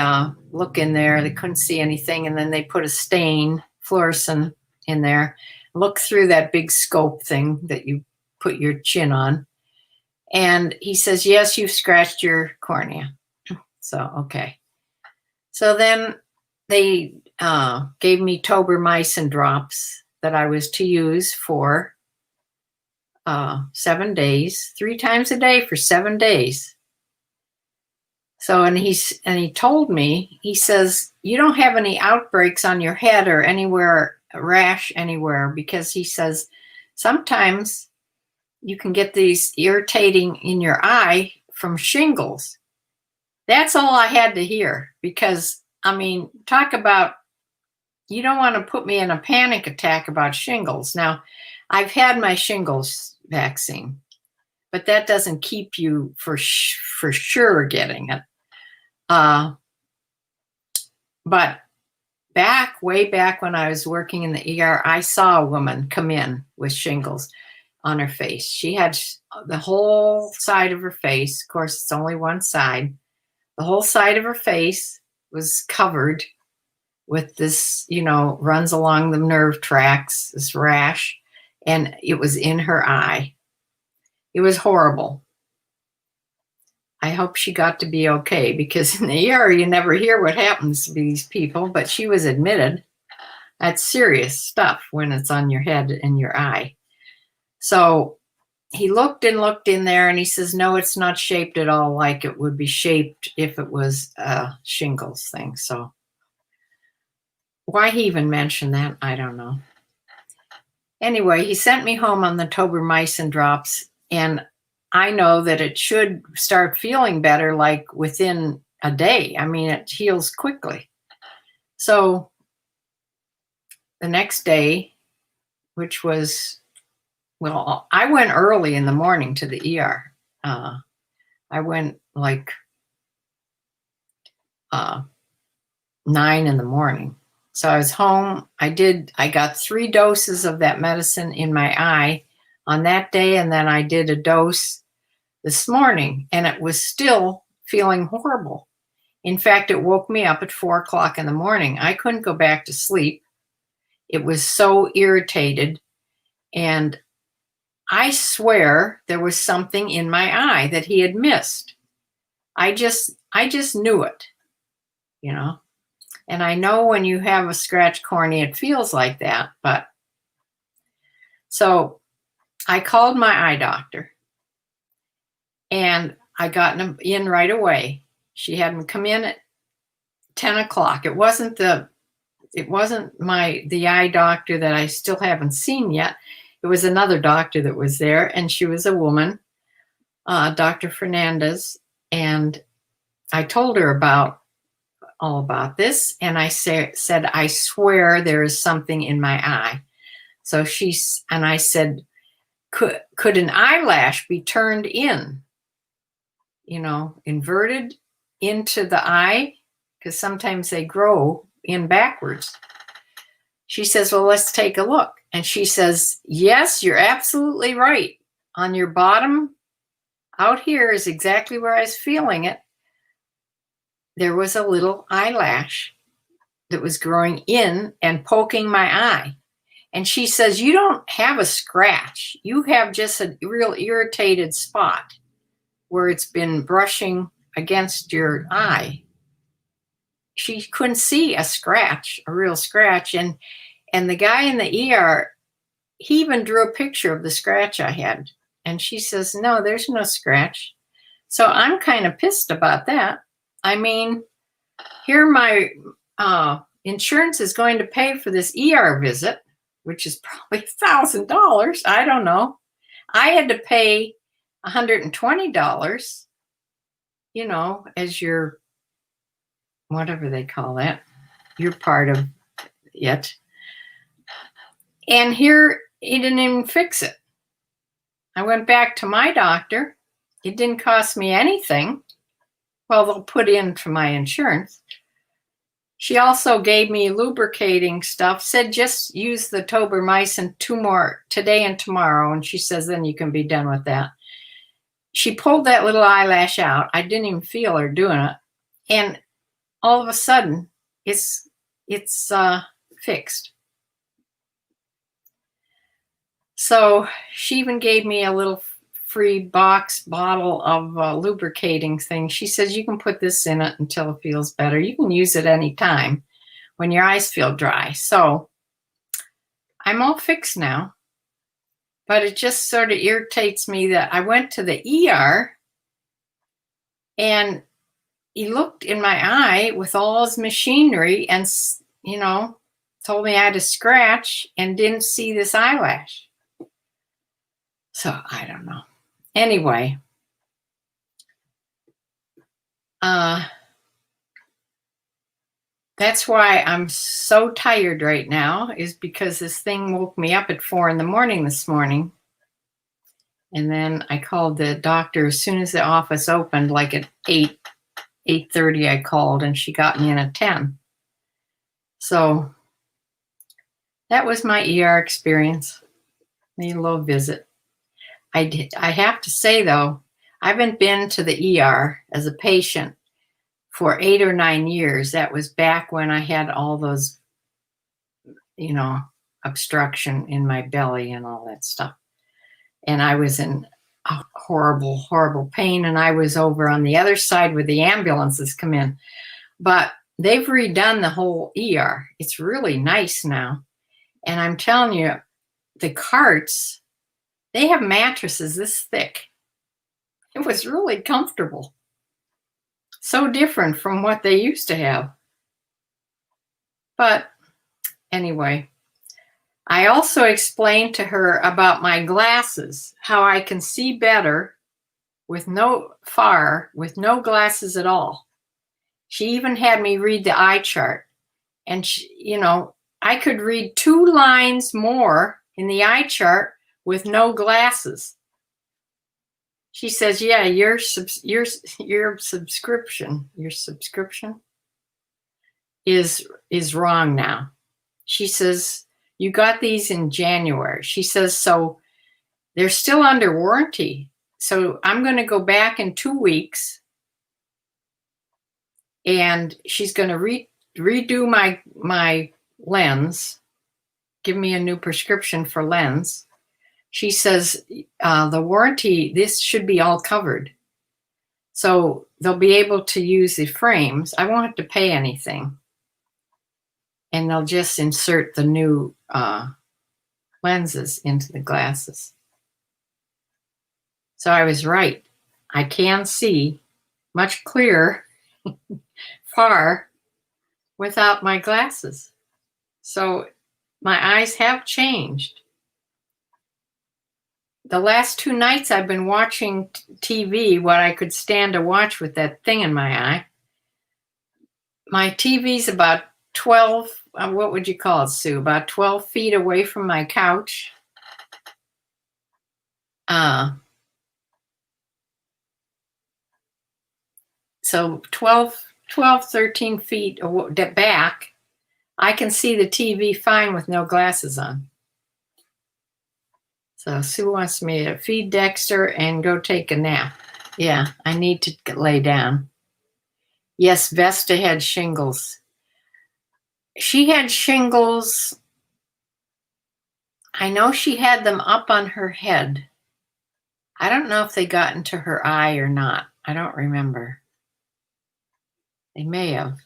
[SPEAKER 1] look in there, they couldn't see anything. And then they put a stain, fluorescent in there, look through that big scope thing that you put your chin on. And he says, yes, you've scratched your cornea. So, okay. So then they gave me tobramycin drops that I was to use for 7 days, 3 times a day for 7 days. So, and he told me, he says, you don't have any outbreaks on your head or anywhere, a rash anywhere, because he says, sometimes you can get these irritating in your eye from shingles. That's all I had to hear because, I mean, talk about, you don't want to put me in a panic attack about shingles. Now, I've had my shingles vaccine, but that doesn't keep you for sure getting it. But way back when I was working in the ER, I saw a woman come in with shingles on her face. She had the whole side of her face. Of course, it's only one side. The whole side of her face was covered with this, runs along the nerve tracts, this rash, and it was in her eye. It was horrible. I hope she got to be okay, because in the ER, you never hear what happens to these people, but she was admitted. That's serious stuff when it's on your head and your eye. So he looked and looked in there, and he says, no, it's not shaped at all like it would be shaped if it was a shingles thing. So why he even mentioned that, I don't know. Anyway, he sent me home on the tobramycin drops, and I know that it should start feeling better like within a day. I mean, it heals quickly. So the next day, which was, well, I went early in the morning to the ER. I went like 9 in the morning. So I was home. I got 3 doses of that medicine in my eye on that day. And then I did a dose this morning, and it was still feeling horrible. In fact, it woke me up at 4 o'clock in the morning. I couldn't go back to sleep. It was so irritated. And I swear there was something in my eye that he had missed. I just knew it, And I know when you have a scratch cornea, it feels like that. But so I called my eye doctor, and I got in right away. She had him come in at 10 o'clock. It wasn't the eye doctor that I still haven't seen yet. It was another doctor that was there, and she was a woman, Dr. Fernandez. And I told her all about this, and I said, I swear there is something in my eye. So I said, could an eyelash be turned in, inverted into the eye? Because sometimes they grow in backwards. She says, well, let's take a look. And she says, yes, you're absolutely right. On your bottom out here is exactly where I was feeling it. There was a little eyelash that was growing in and poking my eye. And she says, you don't have a scratch. You have just a real irritated spot where it's been brushing against your eye. She couldn't see a scratch, a real scratch. And the guy in the ER, he even drew a picture of the scratch I had. And she says, no, there's no scratch. So I'm kind of pissed about that. I mean, here my insurance is going to pay for this ER visit, which is probably $1,000. I don't know. I had to pay $120, as your, whatever they call that, you're part of it. And here, he didn't even fix it. I went back to my doctor. It didn't cost me anything. Well, they'll put in for my insurance. She also gave me lubricating stuff, said just use the tobramycin 2 more today and tomorrow. And she says, then you can be done with that. She pulled that little eyelash out. I didn't even feel her doing it. And all of a sudden, it's fixed. So she even gave me a little free bottle of lubricating thing. She says, you can put this in it until it feels better. You can use it anytime when your eyes feel dry. So I'm all fixed now. But it just sort of irritates me that I went to the ER and he looked in my eye with all his machinery and, told me I had a scratch and didn't see this eyelash. So I don't know. Anyway, that's why I'm so tired right now, is because this thing woke me up at 4 in the morning this morning. And then I called the doctor as soon as the office opened, like at 8:30 I called, and she got me in at 10. So that was my ER experience. Made a little visit. I have to say, though, I haven't been to the ER as a patient for 8 or 9 years. That was back when I had all those, obstruction in my belly and all that stuff. And I was in a horrible, horrible pain. And I was over on the other side where the ambulances come in. But they've redone the whole ER. It's really nice now. And I'm telling you, the carts, they have mattresses this thick. It was really comfortable. So different from what they used to have. But anyway, I also explained to her about my glasses, how I can see better with no glasses at all. She even had me read the eye chart. And, I could read 2 lines more in the eye chart with no glasses. She says, yeah, your subscription is wrong now. She says, you got these in January. She says, so they're still under warranty. So I'm going to go back in 2 weeks and she's going to redo my lens, give me a new prescription for lens. She says, the warranty, this should be all covered. So they'll be able to use the frames. I won't have to pay anything. And they'll just insert the new lenses into the glasses. So I was right. I can see much clearer far without my glasses. So my eyes have changed. The last 2 nights I've been watching TV, what I could stand to watch with that thing in my eye. My TV's about 12, what would you call it, Sue? About 12 feet away from my couch. So 12, 13 feet back, I can see the TV fine with no glasses on. So Sue wants me to feed Dexter and go take a nap. Yeah, I need to lay down. Yes, Vesta had shingles. She had shingles. I know she had them up on her head. I don't know if they got into her eye or not. I don't remember. They may have.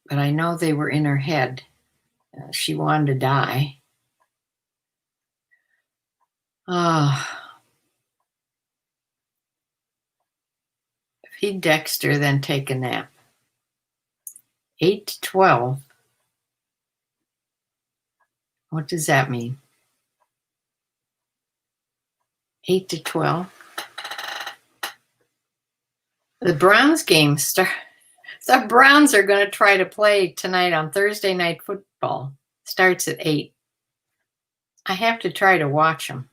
[SPEAKER 1] But I know they were in her head. She wanted to die. Feed Dexter, then take a nap. 8 to 12. What does that mean? 8 to 12. The Browns game start. The Browns are going to try to play tonight on Thursday Night Football. Starts at 8. I have to try to watch them.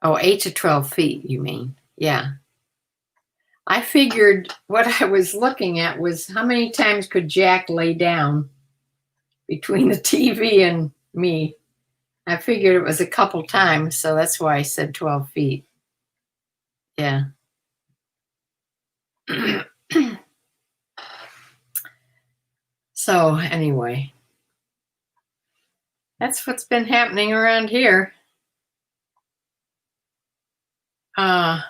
[SPEAKER 1] Oh, 8 to 12 feet, you mean? Yeah. I figured what I was looking at was how many times could Jack lay down between the TV and me. I figured it was a couple times, so that's why I said 12 feet. Yeah. So anyway, that's what's been happening around here. The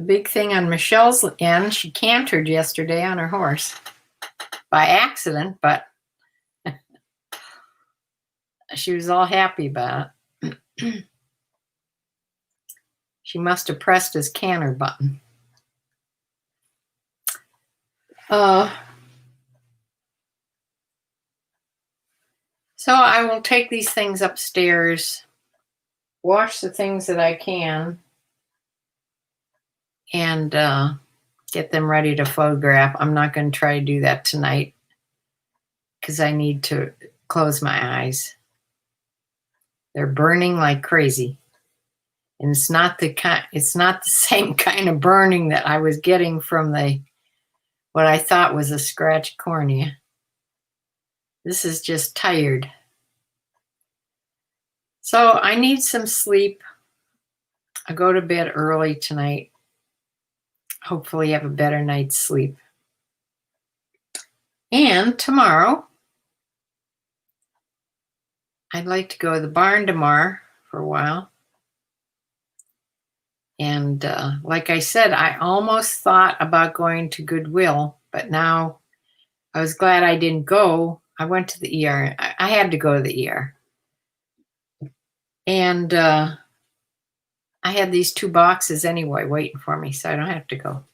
[SPEAKER 1] big thing on Michelle's end, she cantered yesterday on her horse by accident, but she was all happy about it. She must have pressed his canter button. So I will take these things upstairs, wash the things that I can, and get them ready to photograph. I'm not going to try to do that tonight because I need to close my eyes. They're burning like crazy. And it's not the same kind of burning that I was getting from what I thought was a scratched cornea. This is just tired. So I need some sleep. I go to bed early tonight. Hopefully have a better night's sleep. And tomorrow, I'd like to go to the barn tomorrow for a while. And like I said, I almost thought about going to Goodwill, but now I was glad I didn't go. I went to the ER. I had to go to the ER. And I had these 2 boxes anyway waiting for me, so I don't have to go.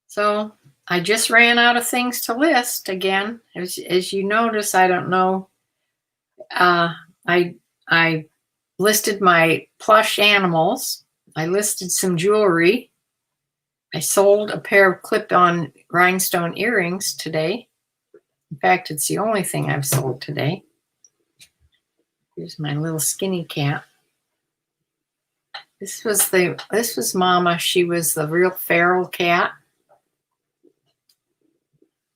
[SPEAKER 1] So I just ran out of things to list again. As you notice, I don't know. I listed my plush animals. I listed some jewelry. I sold a pair of clip-on rhinestone earrings today. In fact, it's the only thing I've sold today. Here's my little skinny cat. This was Mama. She was the real feral cat.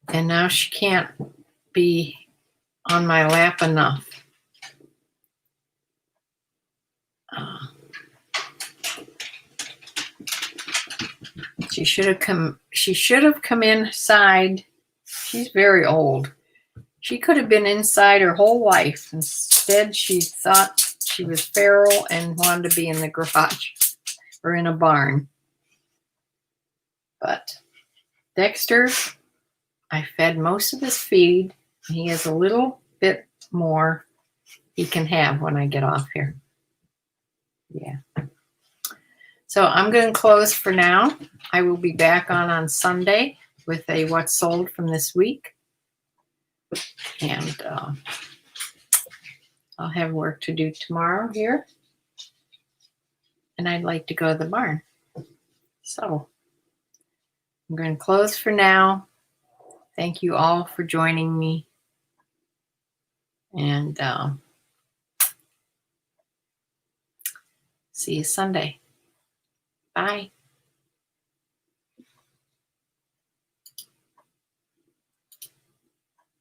[SPEAKER 1] And now she can't be on my lap enough. She should have come inside. She's very old. She could have been inside her whole life. Instead, she thought she was feral and wanted to be in the garage or in a barn. But Dexter, I fed most of his feed. He has a little bit more he can have when I get off here. Yeah. So I'm going to close for now. I will be back on Sunday with a what's sold from this week. And I'll have work to do tomorrow here. And I'd like to go to the barn. So I'm going to close for now. Thank you all for joining me. And see you Sunday. Bye.